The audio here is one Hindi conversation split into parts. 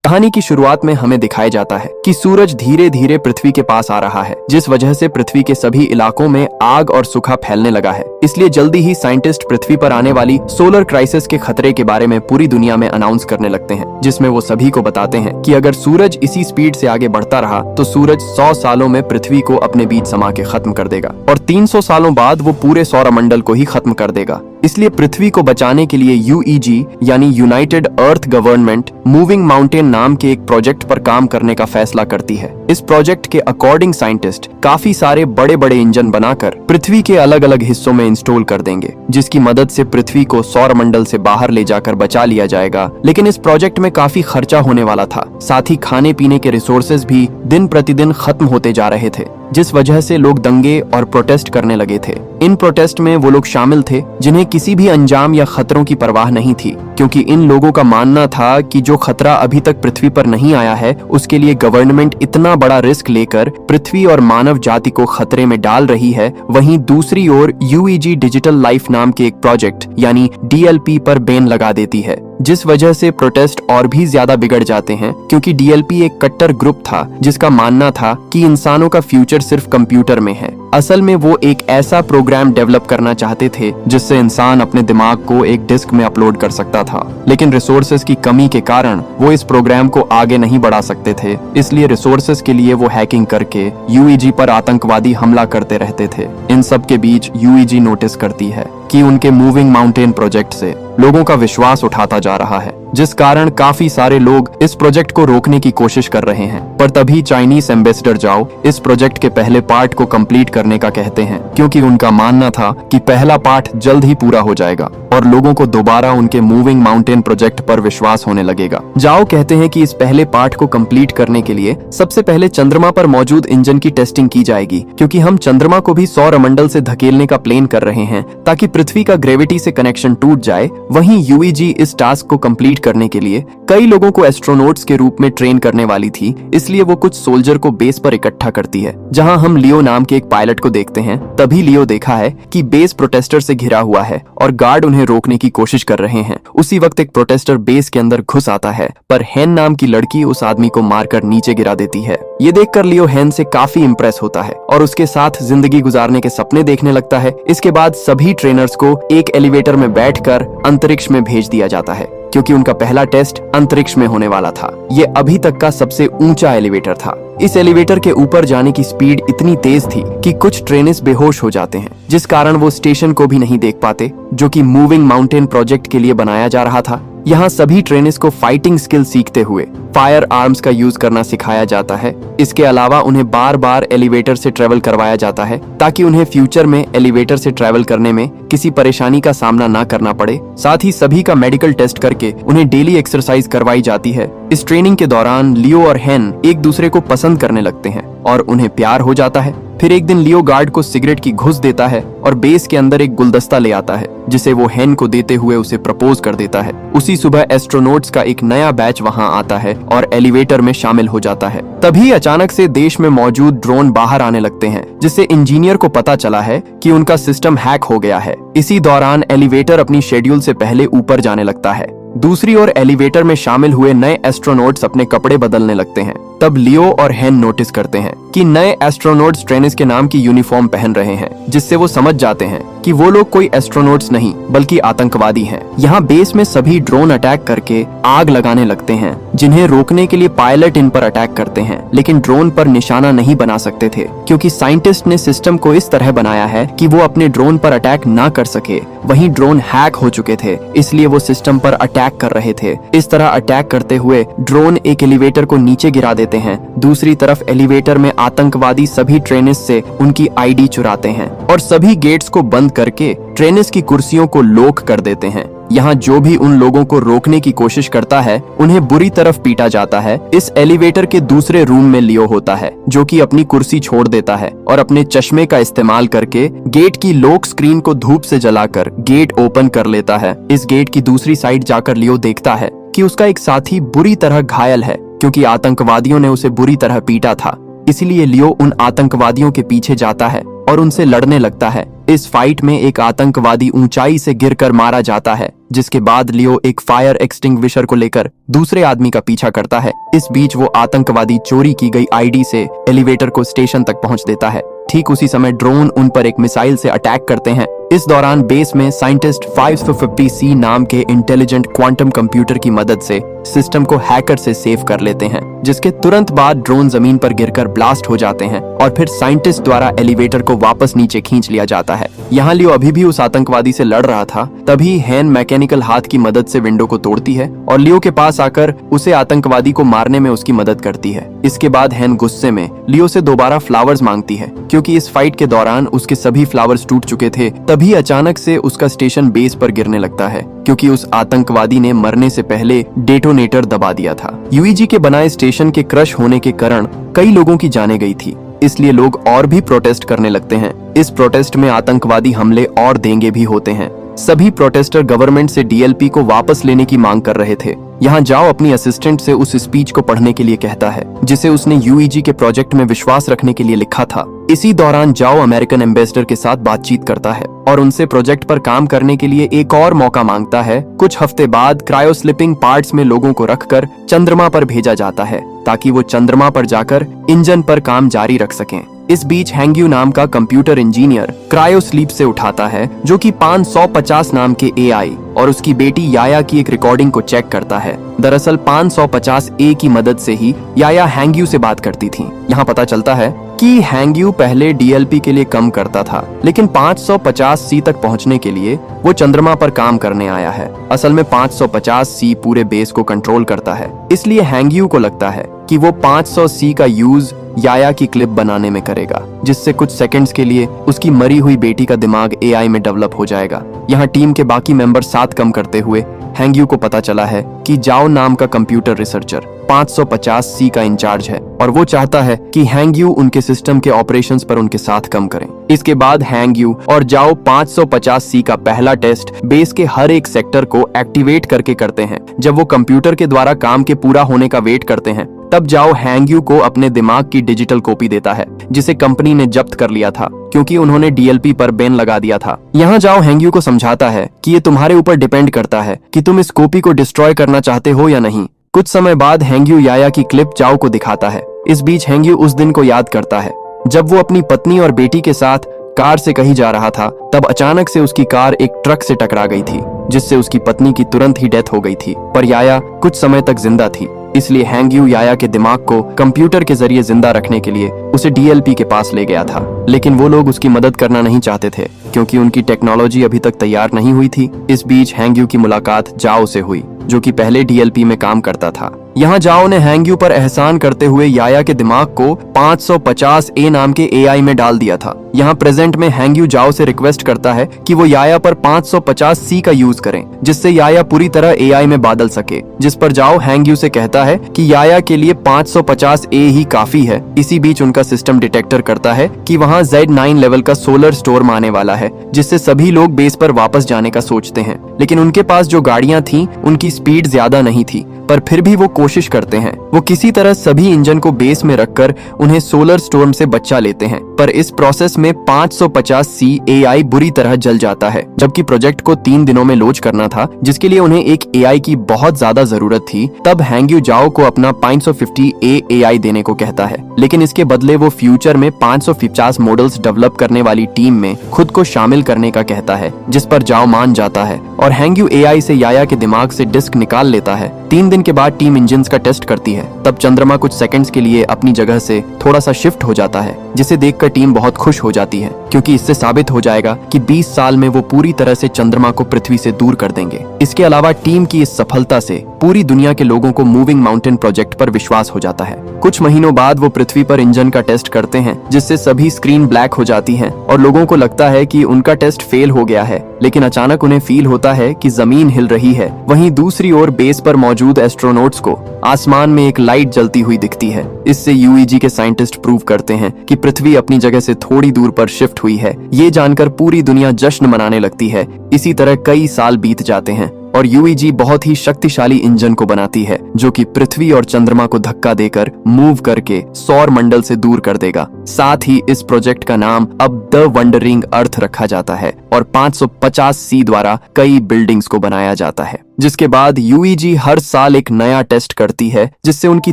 कहानी की शुरुआत में हमें दिखाया जाता है कि सूरज धीरे धीरे पृथ्वी के पास आ रहा है, जिस वजह से पृथ्वी के सभी इलाकों में आग और सूखा फैलने लगा है। इसलिए जल्दी ही साइंटिस्ट पृथ्वी पर आने वाली सोलर क्राइसिस के खतरे के बारे में पूरी दुनिया में अनाउंस करने लगते हैं, जिसमें वो सभी को बताते हैं कि अगर सूरज इसी स्पीड से आगे बढ़ता रहा तो सूरज 100 सालों में पृथ्वी को अपने बीच समा के खत्म कर देगा और 300 सालों बाद वो पूरे सौरमंडल को ही खत्म कर देगा। इसलिए पृथ्वी को बचाने के लिए यूईजी यानी यूनाइटेड अर्थ गवर्नमेंट मूविंग माउंटेन नाम के एक प्रोजेक्ट पर काम करने का फैसला करती है। इस प्रोजेक्ट के अकॉर्डिंग साइंटिस्ट काफी सारे बड़े बड़े इंजन बनाकर पृथ्वी के अलग अलग हिस्सों में इंस्टॉल कर देंगे, जिसकी मदद से पृथ्वी को सौरमंडल से बाहर ले जाकर बचा लिया जाएगा। लेकिन इस प्रोजेक्ट में काफी खर्चा होने वाला था, साथ ही खाने पीने के रिसोर्सेज भी दिन प्रतिदिन खत्म होते जा रहे थे, जिस वजह से लोग दंगे और प्रोटेस्ट करने लगे थे। इन प्रोटेस्ट में वो लोग शामिल थे जिन्हें किसी भी अंजाम या खतरों की परवाह नहीं थी, क्योंकि इन लोगों का मानना था कि जो खतरा अभी तक पृथ्वी पर नहीं आया है उसके लिए गवर्नमेंट इतना बड़ा रिस्क लेकर पृथ्वी और मानव जाति को खतरे में डाल रही है। वहीं दूसरी ओर यूईजी डिजिटल लाइफ नाम के एक प्रोजेक्ट यानी डीएलपी पर बैन लगा देती है, जिस वजह से प्रोटेस्ट और भी ज्यादा बिगड़ जाते हैं, क्योंकि डीएलपी एक कट्टर ग्रुप था जिसका मानना था कि इंसानों का फ्यूचर सिर्फ कंप्यूटर में है। असल में वो एक ऐसा प्रोग्राम डेवलप करना चाहते थे जिससे इंसान अपने दिमाग को एक डिस्क में अपलोड कर सकता था, लेकिन रिसोर्सेज की कमी के कारण वो इस प्रोग्राम को आगे नहीं बढ़ा सकते थे। इसलिए रिसोर्सेज के लिए वो हैकिंग करके यूईजी पर आतंकवादी हमला करते रहते थे। इन सब के बीच यूईजी नोटिस करती है कि उनके मूविंग माउंटेन प्रोजेक्ट से लोगों का विश्वास उठाता जा रहा है, जिस कारण काफी सारे लोग इस प्रोजेक्ट को रोकने की कोशिश कर रहे हैं। पर तभी चाइनीज एम्बेसडर जाओ इस प्रोजेक्ट के पहले पार्ट को कंप्लीट करने का कहते हैं, क्योंकि उनका मानना था कि पहला पार्ट जल्द ही पूरा हो जाएगा और लोगों को दोबारा उनके मूविंग माउंटेन प्रोजेक्ट पर विश्वास होने लगेगा। जाओ कहते हैं कि इस पहले पार्ट को कंप्लीट करने के लिए सबसे पहले चंद्रमा पर मौजूद इंजन की टेस्टिंग की जाएगी, क्योंकि हम चंद्रमा को भी सौरमंडल से धकेलने का प्लान कर रहे हैं ताकि पृथ्वी का ग्रेविटी से कनेक्शन टूट जाए। वहीं यूईजी इस टास्क को कंप्लीट करने के लिए कई लोगों को एस्ट्रोनॉट्स के रूप में ट्रेन करने वाली थी, इसलिए वो कुछ सोल्जर को बेस पर इकट्ठा करती है, जहां हम लियो नाम के एक पायलट को देखते हैं। तभी लियो देखा है कि बेस प्रोटेस्टर से घिरा हुआ है और गार्ड उन्हें रोकने की कोशिश कर रहे हैं। उसी वक्त एक प्रोटेस्टर बेस के अंदर घुस आता है, पर हेन नाम की लड़की उस आदमी को मारकर नीचे गिरा देती है। ये देखकर लियो हेन से काफी इंप्रेस होता है और उसके साथ जिंदगी गुजारने के सपने देखने लगता है। इसके बाद सभी ट्रेनर्स को एक एलिवेटर में बैठकर अंतरिक्ष में भेज दिया जाता है, क्योंकि उनका पहला टेस्ट अंतरिक्ष में होने वाला था। ये अभी तक का सबसे ऊंचा एलिवेटर था। इस एलिवेटर के ऊपर जाने की स्पीड इतनी तेज थी कि कुछ ट्रेनर्स बेहोश हो जाते हैं, जिस कारण वो स्टेशन को भी नहीं देख पाते, जो कि मूविंग माउंटेन प्रोजेक्ट के लिए बनाया जा रहा था। यहाँ सभी ट्रेनर्स को फाइटिंग स्किल सीखते हुए फायर आर्म्स का यूज करना सिखाया जाता है। इसके अलावा उन्हें बार बार एलिवेटर से ट्रेवल करवाया जाता है ताकि उन्हें फ्यूचर में एलिवेटर से ट्रेवल करने में किसी परेशानी का सामना ना करना पड़े। साथ ही सभी का मेडिकल टेस्ट करके उन्हें डेली एक्सरसाइज करवाई जाती है। इस ट्रेनिंग के दौरान लियो और हेन एक दूसरे को पसंद करने लगते हैं और उन्हें प्यार हो जाता है। फिर एक दिन लियो गार्ड को सिगरेट की घुस देता है और बेस के अंदर एक गुलदस्ता ले आता है, जिसे वो हेन को देते हुए उसे प्रपोज कर देता है। उसी सुबह एस्ट्रोनॉट्स का एक नया बैच वहां आता है और एलिवेटर में शामिल हो जाता है। तभी अचानक से देश में मौजूद ड्रोन बाहर आने लगते हैं, जिससे इंजीनियर को पता चला है कि उनका सिस्टम हैक हो गया है। इसी दौरान एलिवेटर अपनी शेड्यूल से पहले ऊपर जाने लगता है। दूसरी ओर एलिवेटर में शामिल हुए नए एस्ट्रोनॉट्स अपने कपड़े बदलने लगते हैं। तब लियो और हेन नोटिस करते हैं कि नए एस्ट्रोनॉट्स ट्रेनिस के नाम की यूनिफॉर्म पहन रहे हैं, जिससे वो समझ जाते हैं कि वो लोग कोई एस्ट्रोनॉट्स नहीं बल्कि आतंकवादी हैं। यहाँ बेस में सभी ड्रोन अटैक करके आग लगाने लगते हैं, जिन्हें रोकने के लिए पायलट इन पर अटैक करते हैं, लेकिन ड्रोन पर निशाना नहीं बना सकते थे, क्योंकि साइंटिस्ट ने सिस्टम को इस तरह बनाया है कि वो अपने ड्रोन पर अटैक ना कर सके। वहीं ड्रोन हैक हो चुके थे, इसलिए वो सिस्टम पर अटैक कर रहे थे। इस तरह अटैक करते हुए ड्रोन एक एलिवेटर को नीचे गिरा देते हैं। दूसरी तरफ एलिवेटर में आतंकवादी सभी ट्रेनर्स से उनकी आईडी चुराते हैं और सभी गेट्स को बंद करके ट्रेनर्स की कुर्सियों को लॉक कर देते हैं। यहाँ जो भी उन लोगों को रोकने की कोशिश करता है उन्हें बुरी तरफ पीटा जाता है। इस एलिवेटर के दूसरे रूम में लियो होता है, जो कि अपनी कुर्सी छोड़ देता है और अपने चश्मे का इस्तेमाल करके गेट की लॉक स्क्रीन को धूप से जलाकर गेट ओपन कर लेता है। इस गेट की दूसरी साइड जाकर लियो देखता है कि उसका एक साथी बुरी तरह घायल है, क्योंकि आतंकवादियों ने उसे बुरी तरह पीटा था। इसीलिए लियो उन आतंकवादियों के पीछे जाता है और उनसे लड़ने लगता है। इस फाइट में एक आतंकवादी ऊंचाई से गिरकर मारा जाता है, जिसके बाद लियो एक फायर एक्सटिंग्विशर को लेकर दूसरे आदमी का पीछा करता है। इस बीच वो आतंकवादी चोरी की गई आईडी से एलिवेटर को स्टेशन तक पहुंच देता है। ठीक उसी समय ड्रोन उन पर एक मिसाइल से अटैक करते हैं। इस दौरान बेस में साइंटिस्ट 550C नाम के इंटेलिजेंट क्वांटम कंप्यूटर की मदद से सिस्टम को हैकर से सेव कर लेते हैं, जिसके तुरंत बाद ड्रोन जमीन पर गिरकर ब्लास्ट हो जाते हैं और फिर साइंटिस्ट द्वारा एलिवेटर को वापस नीचे खींच लिया जाता है। यहाँ लियो अभी भी उस आतंकवादी से लड़ रहा था, तभी हैन मैकेनिकल हाथ की मदद से विंडो को तोड़ती है और लियो के पास आकर उसे आतंकवादी को मारने में उसकी मदद करती है। इसके बाद हैन गुस्से में लियो से दोबारा फ्लावर्स मांगती है, क्योंकि इस फाइट के दौरान उसके सभी फ्लावर्स टूट चुके थे। तभी अचानक से उसका स्टेशन बेस पर गिरने लगता है, क्योंकि उस आतंकवादी ने मरने से पहले डेटोनेटर दबा दिया था। यूईजी के बनाए स्टेशन के क्रश होने के कारण कई लोगों की जानें गई थी, इसलिए लोग और भी प्रोटेस्ट करने लगते हैं। इस प्रोटेस्ट में आतंकवादी हमले और देंगे भी होते हैं। सभी प्रोटेस्टर गवर्नमेंट से डीएलपी को वापस लेने की मांग कर रहे थे। यहाँ जाओ अपनी असिस्टेंट से उस स्पीच को पढ़ने के लिए कहता है, जिसे उसने यूईजी के प्रोजेक्ट में विश्वास रखने के लिए लिखा था। इसी दौरान जाओ अमेरिकन एम्बेसडर के साथ बातचीत करता है और उनसे प्रोजेक्ट पर काम करने के लिए एक और मौका मांगता है। कुछ हफ्ते बाद क्रायो स्लिपिंग पार्ट्स में लोगों को रखकर चंद्रमा पर भेजा जाता है, ताकि वो चंद्रमा पर जाकर इंजन पर काम जारी रख सकें। इस बीच हैंग्यू नाम का कंप्यूटर इंजीनियर क्रायो स्लीप से उठाता है, जो कि 550 नाम के एआई और उसकी बेटी याया की एक रिकॉर्डिंग को चेक करता है। दरअसल 550A की मदद से ही याया हैंग्यू से बात करती थी। यहाँ पता चलता है कि हैंग्यू पहले डीएलपी के लिए कम करता था, लेकिन 550C तक पहुँचने के लिए वो चंद्रमा पर काम करने आया है। असल में 550C पूरे बेस को कंट्रोल करता है, इसलिए हैंग्यू को लगता है कि वो 500C का यूज याया की क्लिप बनाने में करेगा, जिससे कुछ सेकंड्स के लिए उसकी मरी हुई बेटी का दिमाग एआई में डेवलप हो जाएगा। यहाँ टीम के बाकी मेंबर साथ कम करते हुए हैंग्यू को पता चला है कि जाओ नाम का कंप्यूटर रिसर्चर 550C का इंचार्ज है और वो चाहता है कि हैंग्यू उनके सिस्टम के ऑपरेशंस पर उनके साथ कम करें। इसके बाद हैंग्यू और जाओ 550C का पहला टेस्ट बेस के हर एक सेक्टर को एक्टिवेट करके करते हैं। जब वो कंप्यूटर के द्वारा काम के पूरा होने का वेट करते हैं, तब जाओ हैंग्यू को अपने दिमाग की डिजिटल कॉपी देता है, जिसे कंपनी ने जब्त कर लिया था, क्योंकि उन्होंने डीएलपी पर बैन लगा दिया था। यहाँ जाओ हैंग्यू को समझाता है कि ये तुम्हारे ऊपर डिपेंड करता है कि तुम इस कॉपी को डिस्ट्रॉय करना चाहते हो या नहीं। कुछ समय बाद हैंग्यू याया की क्लिप जाओ को दिखाता है। इस बीच हैंग्यू उस दिन को याद करता है जब वो अपनी पत्नी और बेटी के साथ कार से कहीं जा रहा था। तब अचानक से उसकी कार एक ट्रक से टकरा गई थी, जिससे उसकी पत्नी की तुरंत ही डेथ हो गई थी, पर याया कुछ समय तक जिंदा थी। इसलिए हैंग्यू याया के दिमाग को कंप्यूटर के जरिए जिंदा रखने के लिए उसे डीएलपी के पास ले गया था, लेकिन वो लोग उसकी मदद करना नहीं चाहते थे, क्योंकि उनकी टेक्नोलॉजी अभी तक तैयार नहीं हुई थी। इस बीच हैंग्यू की मुलाकात जाओ से हुई, जो कि पहले डीएलपी में काम करता था। यहाँ जाओ ने हैंग्यू पर एहसान करते हुए याया के दिमाग को 550A नाम के एआई में डाल दिया था। यहाँ प्रेजेंट में हैंग्यू जाओ से रिक्वेस्ट करता है कि वो याया पर 550C का यूज करें, जिससे याया पूरी तरह एआई में बदल सके। जिस पर जाओ हैंग्यू से कहता है कि याया के लिए 550A ही काफी है। इसी बीच उनका सिस्टम डिटेक्टर करता है कि वहाँ Z9 लेवल का सोलर स्टोर्म आने वाला है, जिससे सभी लोग बेस पर वापस जाने का सोचते हैं। लेकिन उनके पास जो गाड़ियां थीं, उनकी स्पीड ज्यादा नहीं थी, पर फिर भी वो कोशिश करते हैं। वो किसी तरह सभी इंजन को बेस में रखकर उन्हें सोलर स्टॉर्म से बचा लेते हैं, पर इस प्रोसेस में 550C एआई बुरी तरह जल जाता है। जबकि प्रोजेक्ट को 3 दिनों में लॉन्च करना था, जिसके लिए उन्हें एक एआई की बहुत ज्यादा जरूरत थी। तब हैंग्यू जाओ को अपना 550A एआई देने को कहता है, लेकिन इसके बदले वो फ्यूचर में 550 मॉडल्स डेवलप करने वाली टीम में खुद को शामिल करने का कहता है, जिस पर जाओ मान जाता है और हैंग्यू एआई से याया के दिमाग से डिस्क निकाल लेता है। 3 दिन के बाद टीम इंजन्स का टेस्ट करती है। तब चंद्रमा कुछ सेकंड्स के लिए अपनी जगह से थोड़ा सा शिफ्ट हो जाता है, जिसे देखकर टीम बहुत खुश हो जाती है, क्योंकि इससे साबित हो जाएगा कि 20 साल में वो पूरी तरह से चंद्रमा को पृथ्वी से दूर कर देंगे। इसके अलावा टीम की इस सफलता से पूरी दुनिया के लोगों को मूविंग माउंटेन प्रोजेक्ट पर विश्वास हो जाता है। कुछ महीनों बाद वो पृथ्वी पर इंजन का टेस्ट करते हैं, जिससे सभी स्क्रीन ब्लैक हो जाती हैं और लोगों को लगता है कि उनका टेस्ट फेल हो गया है। लेकिन अचानक उन्हें फील होता है कि जमीन हिल रही है। वहीं दूसरी ओर बेस पर मौजूद एस्ट्रोनॉट्स को आसमान में एक लाइट जलती हुई दिखती है। इससे यूईजी के साइंटिस्ट प्रूव करते हैं कि पृथ्वी अपनी जगह से थोड़ी दूर पर शिफ्ट हुई है। ये जानकर पूरी दुनिया जश्न मनाने लगती है। इसी तरह कई साल बीत जाते हैं और यूईजी बहुत ही शक्तिशाली इंजन को बनाती है जो कि पृथ्वी और चंद्रमा को धक्का देकर मूव करके सौर मंडल से दूर कर देगा। साथ ही इस प्रोजेक्ट का नाम अब द वंडरिंग अर्थ रखा जाता है और 550C द्वारा कई बिल्डिंग्स को बनाया जाता है, जिसके बाद यूईजी हर साल एक नया टेस्ट करती है जिससे उनकी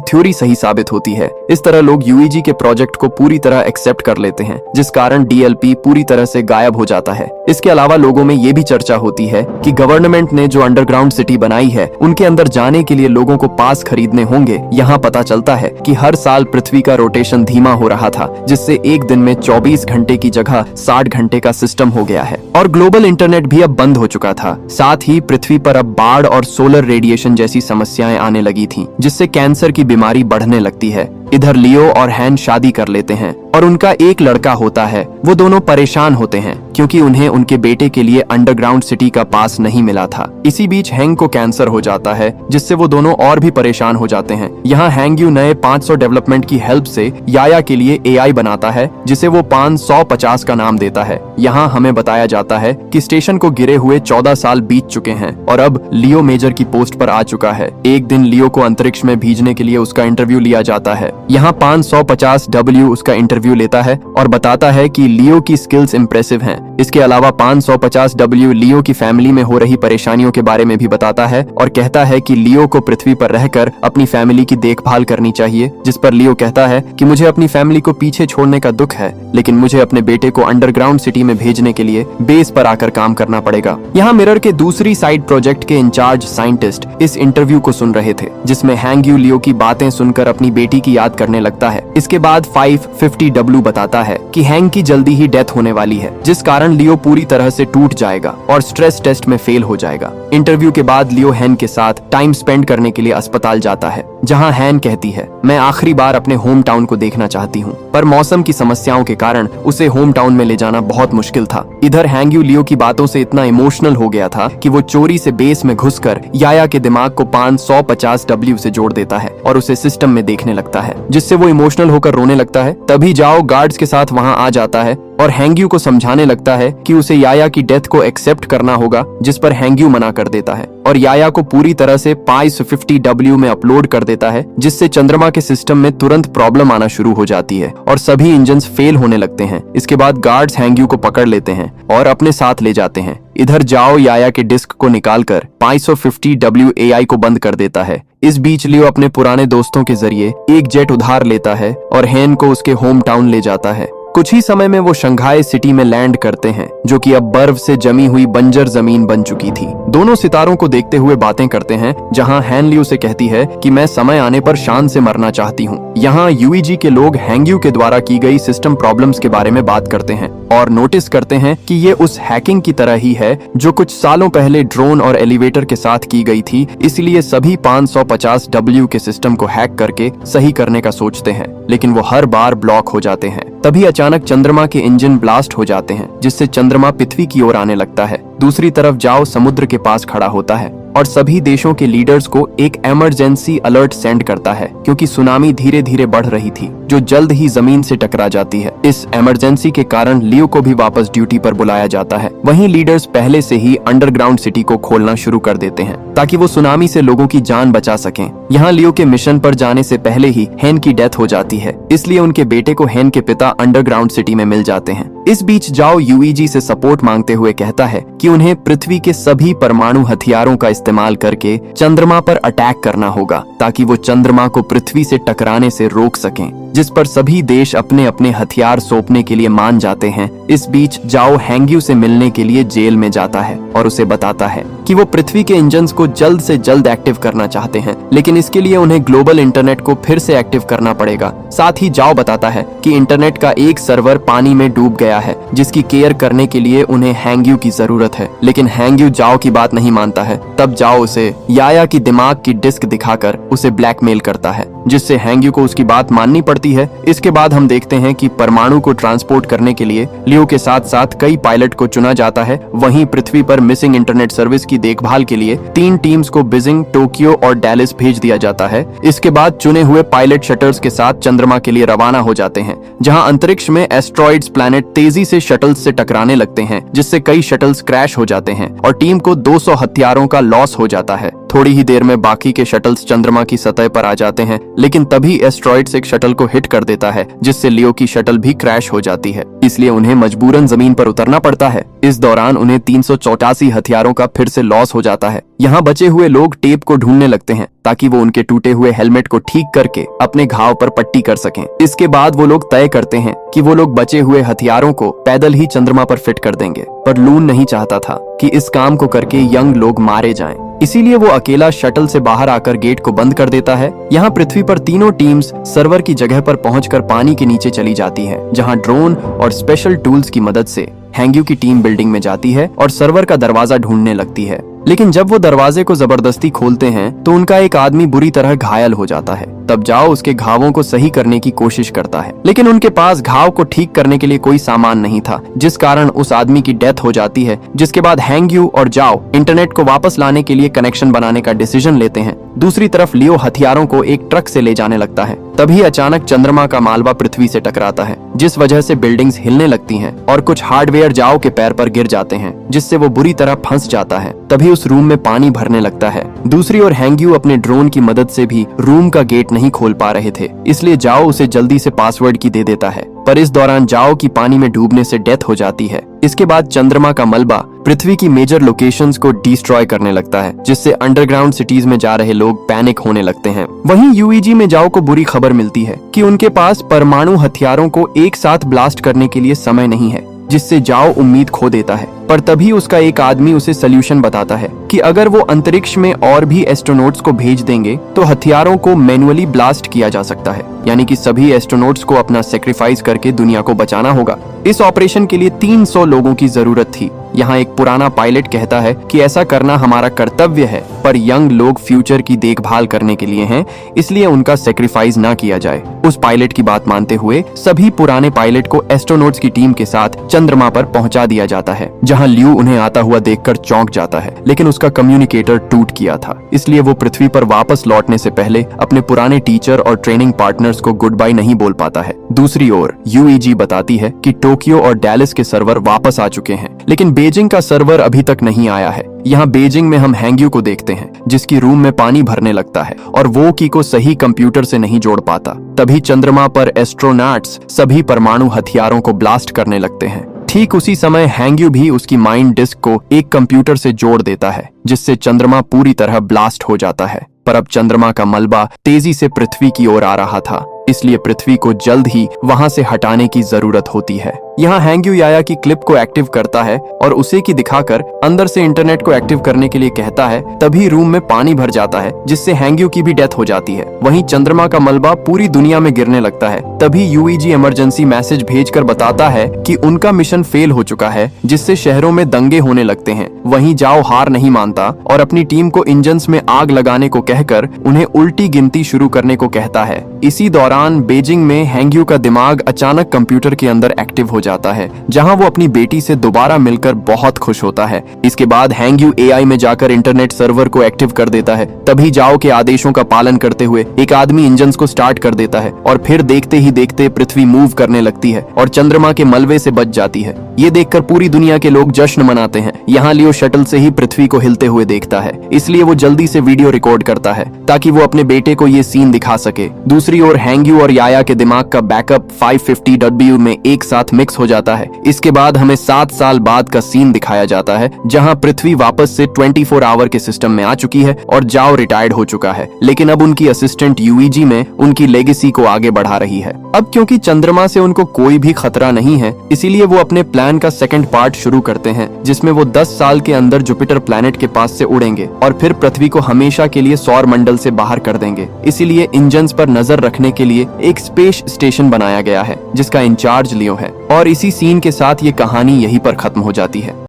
थ्योरी सही साबित होती है। इस तरह लोग यूईजी के प्रोजेक्ट को पूरी तरह एक्सेप्ट कर लेते हैं, जिस कारण डीएलपी पूरी तरह से गायब हो जाता है। इसके अलावा लोगों में ये भी चर्चा होती है कि गवर्नमेंट ने जो अंडरग्राउंड सिटी बनाई है उनके अंदर जाने के लिए लोगों को पास खरीदने होंगे। यहाँ पता चलता है कि हर साल पृथ्वी का रोटेशन धीमा हो रहा था, जिससे एक दिन में 24 घंटे की जगह 60 घंटे का सिस्टम हो गया है और ग्लोबल इंटरनेट भी अब बंद हो चुका था। साथ ही पृथ्वी पर अब बाढ़ और सोलर रेडिएशन जैसी समस्याएं आने लगी थीं, जिससे कैंसर की बीमारी बढ़ने लगती है। इधर लियो और हैन शादी कर लेते हैं और उनका एक लड़का होता है। वो दोनों परेशान होते हैं क्योंकि उन्हें उनके बेटे के लिए अंडरग्राउंड सिटी का पास नहीं मिला था। इसी बीच हैंग को कैंसर हो जाता है, जिससे वो दोनों और भी परेशान हो जाते हैं। यहाँ हैंगयू नए 500 डेवलपमेंट की हेल्प से याया के लिए एआई बनाता है, जिसे वो 550 का नाम देता है। यहाँ हमें बताया जाता है कि स्टेशन को गिरे हुए 14 साल बीत चुके हैं और अब लियो मेजर की पोस्ट पर आ चुका है। एक दिन लियो को अंतरिक्ष में भेजने के लिए उसका इंटरव्यू लिया जाता है। यहाँ 550W उसका इंटरव्यू लेता है और बताता है कि लियो की स्किल्स इंप्रेसिव हैं। इसके अलावा 550W लियो की फैमिली में हो रही परेशानियों के बारे में भी बताता है और कहता है कि लियो को पृथ्वी पर रहकर अपनी फैमिली की देखभाल करनी चाहिए, जिस पर लियो कहता है कि मुझे अपनी फैमिली को पीछे छोड़ने का दुख है, लेकिन मुझे अपने बेटे को अंडरग्राउंड सिटी में भेजने के लिए बेस पर आकर काम करना पड़ेगा। यहाँ मिरर के दूसरी साइड प्रोजेक्ट के इंचार्ज साइंटिस्ट इस इंटरव्यू को सुन रहे थे, जिसमें हैंगयू लियो की बातें सुनकर अपनी बेटी की याद करने लगता है। इसके बाद 550W बताता है कि हैंग की जल्दी ही डेथ होने वाली है, जिस कारण लियो पूरी तरह से टूट जाएगा और स्ट्रेस टेस्ट में फेल हो जाएगा। इंटरव्यू के बाद लियो हैन के साथ टाइम स्पेंड करने के लिए अस्पताल जाता है, जहां हैन कहती है, मैं आखिरी बार अपने होम टाउन को देखना चाहती हूँ, पर मौसम की समस्याओं के कारण उसे होम टाउन में ले जाना बहुत मुश्किल था। इधर हैंगयू लियो की बातों से इतना इमोशनल हो गया था कि वो चोरी से बेस में घुसकर याया के दिमाग को 550W से जोड़ देता है और उसे सिस्टम में देखने लगता है, जिससे वो इमोशनल होकर रोने लगता है। तभी जाओ गार्ड्स के साथ वहां आ जाता है और हैंगयू को समझाने लगता है कि उसे याया की डेथ को एक्सेप्ट करना होगा, जिस पर हैंगयू मना कर देता है और याया को पूरी तरह से 550W में अपलोड कर देता है, जिससे चंद्रमा के सिस्टम में तुरंत प्रॉब्लम आना शुरू हो जाती है और सभी इंजन्स फेल होने लगते हैं। इसके बाद गार्ड्स हैंगयू को पकड़ लेते हैं और अपने साथ ले जाते हैं। इधर जाओ याया के डिस्क को निकालकर 550W एआई को बंद कर देता है। इस बीच लियो अपने पुराने दोस्तों के जरिए एक जेट उधार लेता है और हैन को उसके होम टाउन ले जाता है। कुछ ही समय में वो शंघाई सिटी में लैंड करते हैं, जो कि अब बर्फ से जमी हुई बंजर जमीन बन चुकी थी। दोनों सितारों को देखते हुए बातें करते हैं, जहां हैन लियो से कहती है कि मैं समय आने पर शान से मरना चाहती हूँ। यहाँ यूईजी के लोग हैंगयू के द्वारा की गई सिस्टम प्रॉब्लम्स के बारे में बात करते हैं और नोटिस करते हैं कि ये उस हैकिंग की तरह ही है जो कुछ सालों पहले ड्रोन और एलिवेटर के साथ की गई थी। इसलिए सभी 550W के सिस्टम को हैक करके सही करने का सोचते हैं, लेकिन वो हर बार ब्लॉक हो जाते हैं। तभी अचानक चंद्रमा के इंजन ब्लास्ट हो जाते हैं, जिससे चंद्रमा पृथ्वी की ओर आने लगता है। दूसरी तरफ जाओ समुद्र के पास खड़ा होता है और सभी देशों के लीडर्स को एक इमरजेंसी अलर्ट सेंड करता है, क्योंकि सुनामी धीरे धीरे बढ़ रही थी जो जल्द ही जमीन से टकरा जाती है। इस इमरजेंसी के कारण लियो को भी वापस ड्यूटी पर बुलाया जाता है। वहीं लीडर्स पहले से ही अंडरग्राउंड सिटी को खोलना शुरू कर देते हैं ताकि वो सुनामी से लोगों की जान बचा सकें। यहाँ लियो के मिशन पर जाने से पहले ही हैन की डेथ हो जाती है, इसलिए उनके बेटे को हैन के पिता अंडरग्राउंड सिटी में मिल जाते हैं। इस बीच जाओ यूईजी से सपोर्ट मांगते हुए कहता है कि उन्हें पृथ्वी के सभी परमाणु हथियारों का इस्तेमाल करके चंद्रमा पर अटैक करना होगा, ताकि वो चंद्रमा को पृथ्वी से टकराने से रोक सकें, जिस पर सभी देश अपने अपने हथियार सौंपने के लिए मान जाते हैं। इस बीच जाओ हैंगयू से मिलने के लिए जेल में जाता है और उसे बताता है कि वो पृथ्वी के इंजन्स को जल्द से जल्द एक्टिव करना चाहते हैं, लेकिन इसके लिए उन्हें ग्लोबल इंटरनेट को फिर से एक्टिव करना पड़ेगा। साथ ही जाओ बताता है कि इंटरनेट का एक सर्वर पानी में डूब गया है, जिसकी केयर करने के लिए उन्हें हैंगयू की जरूरत है, लेकिन हैंगयू जाओ की बात नहीं मानता है। तब जाओ उसे याया की दिमाग की डिस्क दिखाकर उसे ब्लैकमेल करता है जिससे हैंग्यू को उसकी बात माननी पड़ती है। इसके बाद हम देखते हैं कि परमाणु को ट्रांसपोर्ट करने के लिए लियो के साथ साथ कई पायलट को चुना जाता है। वहीं पृथ्वी पर मिसिंग इंटरनेट सर्विस की देखभाल के लिए 3 टीम्स को बीजिंग, टोक्यो और डैलिस भेज दिया जाता है। इसके बाद चुने हुए पायलट शटल्स के साथ चंद्रमा के लिए रवाना हो जाते हैं, जहां अंतरिक्ष में एस्ट्रॉइड्स प्लैनेट तेजी से शटल्स से टकराने लगते हैं, जिससे कई शटल्स क्रैश हो जाते हैं और टीम को 200 हथियारों का लॉस हो जाता है। थोड़ी ही देर में बाकी के शटल्स चंद्रमा की सतह पर आ जाते हैं, लेकिन तभी एस्ट्रॉइड्स एक शटल को हिट कर देता है, जिससे लियो की शटल भी क्रैश हो जाती है। इसलिए उन्हें मजबूरन जमीन पर उतरना पड़ता है। इस दौरान उन्हें 384 हथियारों का फिर से लॉस हो जाता है। यहाँ बचे हुए लोग टेप को ढूंढने लगते हैं ताकि वो उनके टूटे हुए हेलमेट को ठीक करके अपने घाव पर पट्टी कर सकें। इसके बाद वो लोग तय करते हैं कि वो लोग बचे हुए हथियारों को पैदल ही चंद्रमा पर फिट कर देंगे, पर लून नहीं चाहता था कि इस काम को करके यंग लोग मारे जाएं। इसीलिए वो अकेला शटल से बाहर आकर गेट को बंद कर देता है। यहाँ पृथ्वी पर तीनों टीम्स सर्वर की जगह पर पहुंचकर पानी के नीचे चली जाती है, जहाँ ड्रोन और स्पेशल टूल्स की मदद से हैंग्यू की टीम बिल्डिंग में जाती है और सर्वर का दरवाजा ढूंढने लगती है। लेकिन जब वो दरवाजे को जबरदस्ती खोलते हैं तो उनका एक आदमी बुरी तरह घायल हो जाता है। तब जाओ उसके घावों को सही करने की कोशिश करता है, लेकिन उनके पास घाव को ठीक करने के लिए कोई सामान नहीं था, जिस कारण उस आदमी की डेथ हो जाती है। जिसके बाद हैंग्यू और जाओ इंटरनेट को वापस लाने के लिए कनेक्शन बनाने का डिसीजन लेते हैं। दूसरी तरफ लियो हथियारों को एक ट्रक से ले जाने लगता है। तभी अचानक चंद्रमा का मालवा पृथ्वी से टकराता है, जिस वजह से बिल्डिंग्स हिलने लगती हैं और कुछ हार्डवेयर जाओ के पैर पर गिर जाते हैं, जिससे वो बुरी तरह फंस जाता है। तभी उस रूम में पानी भरने लगता है। दूसरी ओर हैंग्यू अपने ड्रोन की मदद से भी रूम का गेट नहीं खोल पा रहे थे, इसलिए जाओ उसे जल्दी से पासवर्ड की दे देता है। पर इस दौरान जाओ की पानी में डूबने से डेथ हो जाती है। इसके बाद चंद्रमा का मलबा पृथ्वी की मेजर लोकेशंस को डिस्ट्रॉय करने लगता है, जिससे अंडरग्राउंड सिटीज में जा रहे लोग पैनिक होने लगते हैं। वहीं यूईजी में जाओ को बुरी खबर मिलती है कि उनके पास परमाणु हथियारों को एक साथ ब्लास्ट करने के लिए समय नहीं है, जिससे जाओ उम्मीद खो देता है। पर तभी उसका एक आदमी उसे सल्यूशन बताता है कि अगर वो अंतरिक्ष में और भी एस्ट्रोनॉट्स को भेज देंगे तो हथियारों को मैनुअली ब्लास्ट किया जा सकता है, यानी कि सभी एस्ट्रोनॉट्स को अपना सेक्रीफाइस करके दुनिया को बचाना होगा। इस ऑपरेशन के लिए 300 लोगों की जरूरत थी। यहाँ एक पुराना पायलट कहता है कि ऐसा करना हमारा कर्तव्य है, पर यंग लोग फ्यूचर की देखभाल करने के लिए हैं, इसलिए उनका सेक्रीफाइस ना किया जाए। उस पायलट की बात मानते हुए सभी पुराने पायलट को एस्ट्रोनॉट्स की टीम के साथ चंद्रमा पर पहुंचा दिया जाता है, जहां लियो उन्हें आता हुआ देखकर चौंक जाता है, लेकिन उसका कम्युनिकेटर टूट गया था, इसलिए वो पृथ्वी पर वापस लौटने से पहले अपने पुराने टीचर और ट्रेनिंग पार्टनर्स को गुड बाय नहीं बोल पाता है। दूसरी ओर यूईजी बताती है कि टोक्यो और डैलिस के सर्वर वापस आ चुके हैं, लेकिन बीजिंग का सर्वर अभी तक नहीं आया है। यहाँ बीजिंग में हम हैंग्यू को देखते हैं, जिसकी रूम में पानी भरने लगता है और वो की को सही कंप्यूटर से नहीं जोड़ पाता। तभी चंद्रमा पर एस्ट्रोनॉट्स सभी परमाणु हथियारों को ब्लास्ट करने लगते हैं। ठीक उसी समय हैंग्यू भी उसकी माइंड डिस्क को एक कंप्यूटर से जोड़ देता है, जिससे चंद्रमा पूरी तरह ब्लास्ट हो जाता है। पर अब चंद्रमा का मलबा तेजी से पृथ्वी की ओर आ रहा था, इसलिए पृथ्वी को जल्द ही वहां से हटाने की जरूरत होती है। यहाँ हैंग्यू याया की क्लिप को एक्टिव करता है और उसे की दिखाकर अंदर से इंटरनेट को एक्टिव करने के लिए कहता है। तभी रूम में पानी भर जाता है, जिससे हैंग्यू की भी डेथ हो जाती है। वहीं चंद्रमा का मलबा पूरी दुनिया में गिरने लगता है। तभी यूईजी इमरजेंसी मैसेज भेजकर बताता है कि उनका मिशन फेल हो चुका है, जिससे शहरों में दंगे होने लगते हैं। वहीं जाओ हार नहीं मानता और अपनी टीम को इंजन्स में आग लगाने को कहकर उन्हें उल्टी गिनती शुरू करने को कहता है। इसी दौरान बीजिंग में हैंग्यू का दिमाग अचानक कंप्यूटर के अंदर एक्टिव हो जाता है, जहां वो अपनी बेटी से दोबारा मिलकर बहुत खुश होता है। इसके बाद हैंग्यू एआई में जाकर इंटरनेट सर्वर को एक्टिव कर देता है। तभी जाओ के आदेशों का पालन करते हुए एक आदमी इंजन्स को स्टार्ट कर देता है और फिर देखते ही देखते पृथ्वी मूव करने लगती है और चंद्रमा के मलबे से बच जाती है। ये देखकर पूरी दुनिया के लोग जश्न मनाते हैं। यहाँ लियो शटल से ही पृथ्वी को हिलते हुए देखता है, इसलिए वो जल्दी से वीडियो रिकॉर्ड करता है ताकि वो अपने बेटे को ये सीन दिखा सके। दूसरी ओर हैंग्यू और याया के दिमाग का बैकअप 550W में एक साथ मिक्स हो जाता है। इसके बाद हमें 7 साल बाद का सीन दिखाया जाता है, जहां पृथ्वी वापस से 24 आवर के सिस्टम में आ चुकी है और जाओ रिटायर्ड हो चुका है, लेकिन अब उनकी असिस्टेंट यूईजी में उनकी लेगेसी को आगे बढ़ा रही है। अब क्योंकि चंद्रमा से उनको कोई भी खतरा नहीं है, इसीलिए वो अपने प्लान का सेकंड पार्ट शुरू करते हैं, जिसमें वो 10 साल के अंदर जुपिटर प्लैनेट के पास से उड़ेंगे और फिर पृथ्वी को हमेशा के लिए सौर मंडल से बाहर कर देंगे। इसीलिए इंजन्स पर नजर रखने के लिए एक स्पेस स्टेशन बनाया गया है, जिसका इंचार्ज लियो है। और इसी सीन के साथ ये कहानी यहीं पर खत्म हो जाती है।